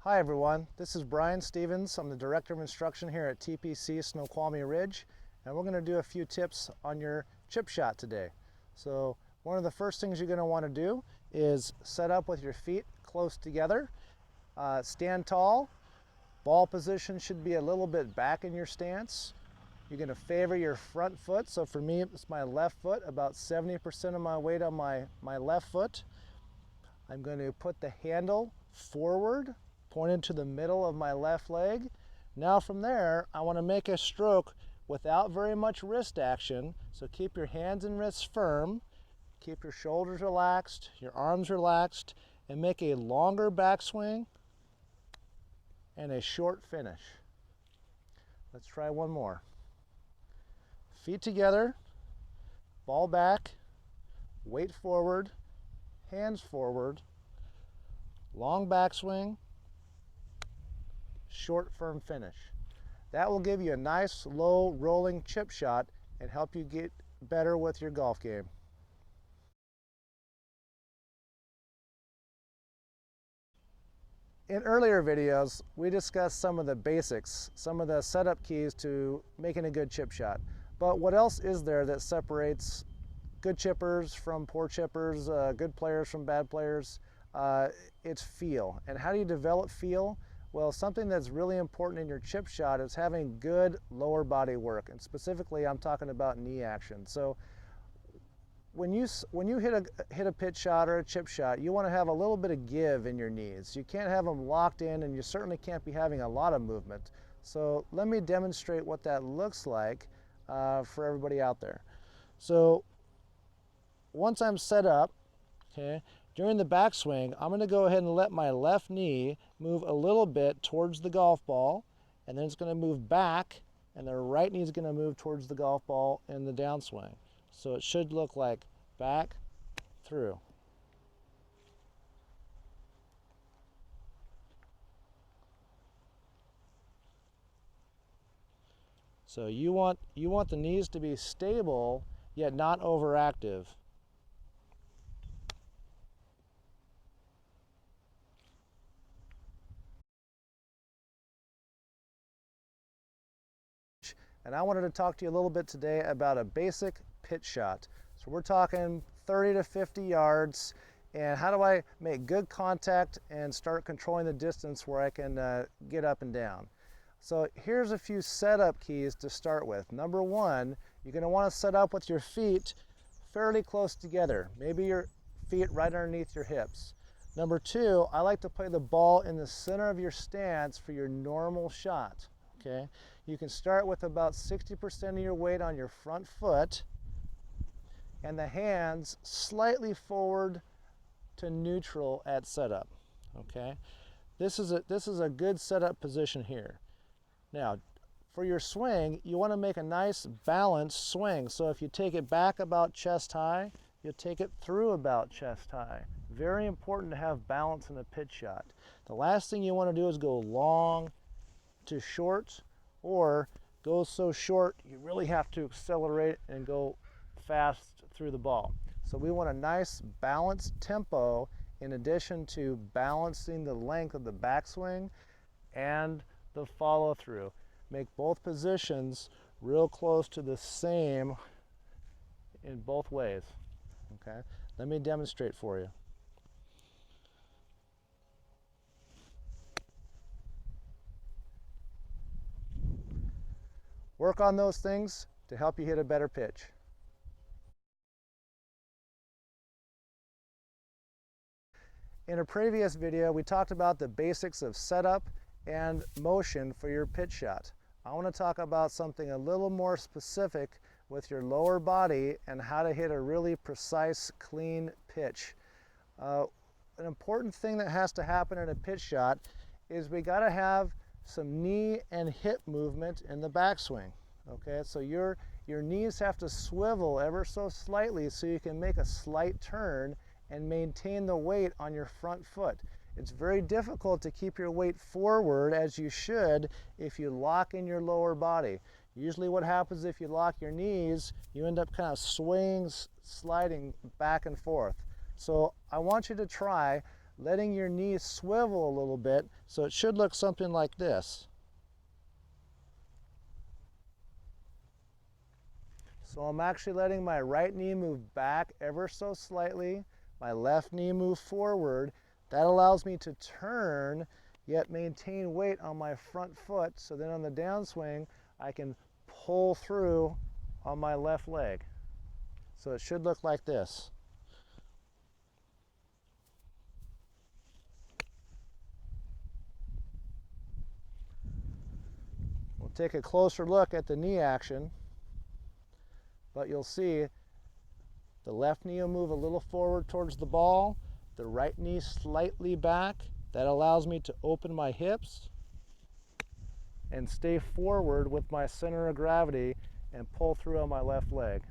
Hi everyone, this is Bryan Stevens. I'm the Director of Instruction here at TPC Snoqualmie Ridge, and we're going to do a few tips on your chip shot today. So one of the first things you're going to want to do is set up with your feet close together. Stand tall. Ball position should be a little bit back in your stance. You're going to favor your front foot. So for me, it's my left foot, about 70% of my weight on my left foot. I'm going to put the handle forward, pointed to the middle of my left leg. Now from there, I want to make a stroke without very much wrist action. So keep your hands and wrists firm, keep your shoulders relaxed, your arms relaxed, and make a longer backswing and a short finish. Let's try one more. Feet together, ball back, weight forward, hands forward, long backswing, short firm finish. That will give you a nice low rolling chip shot and help you get better with your golf game. In earlier videos, we discussed some of the basics, some of the setup keys to making a good chip shot. But what else is there that separates good chippers from poor chippers, good players from bad players? It's feel. And how do you develop feel? Well, something that's really important in your chip shot is having good lower body work. And specifically, I'm talking about knee action. So when you hit a pitch shot or a chip shot, you want to have a little bit of give in your knees. You can't have them locked in, and you certainly can't be having a lot of movement. So let me demonstrate what that looks like for everybody out there. So once I'm set up, okay, during the backswing, I'm going to go ahead and let my left knee move a little bit towards the golf ball, and then it's going to move back, and the right knee is going to move towards the golf ball in the downswing. So it should look like back, through. So you want the knees to be stable, yet not overactive. And I wanted to talk to you a little bit today about a basic pitch shot. So we're talking 30 to 50 yards, and how do I make good contact and start controlling the distance where I can get up and down. So here's a few setup keys to start with. Number one, you're going to want to set up with your feet fairly close together, maybe your feet right underneath your hips. Number two, I like to play the ball in the center of your stance for your normal shot. Okay, you can start with about 60% of your weight on your front foot and the hands slightly forward to neutral at setup. Okay, this is a good setup position here. Now, for your swing, you want to make a nice balanced swing. So if you take it back about chest high, you'll take it through about chest high. Very important to have balance in a pitch shot. The last thing you want to do is go long to short, or go so short you really have to accelerate and go fast through the ball. So we want a nice balanced tempo in addition to balancing the length of the backswing and the follow through. Make both positions real close to the same in both ways. Okay, let me demonstrate for you. Work on those things to help you hit a better pitch. In a previous video, we talked about the basics of setup and motion for your pitch shot. I want to talk about something a little more specific with your lower body and how to hit a really precise, clean pitch. An important thing that has to happen in a pitch shot is we got to have some knee and hip movement in the backswing. Okay, so your knees have to swivel ever so slightly so you can make a slight turn and maintain the weight on your front foot. It's very difficult to keep your weight forward as you should if you lock in your lower body. Usually what happens if you lock your knees, you end up kind of swaying, sliding back and forth. So I want you to try letting your knee swivel a little bit, so it should look something like this. So I'm actually letting my right knee move back ever so slightly, my left knee move forward. That allows me to turn, yet maintain weight on my front foot, so then on the downswing, I can pull through on my left leg. So it should look like this. We'll take a closer look at the knee action, but you'll see the left knee will move a little forward towards the ball, the right knee slightly back. That allows me to open my hips and stay forward with my center of gravity and pull through on my left leg.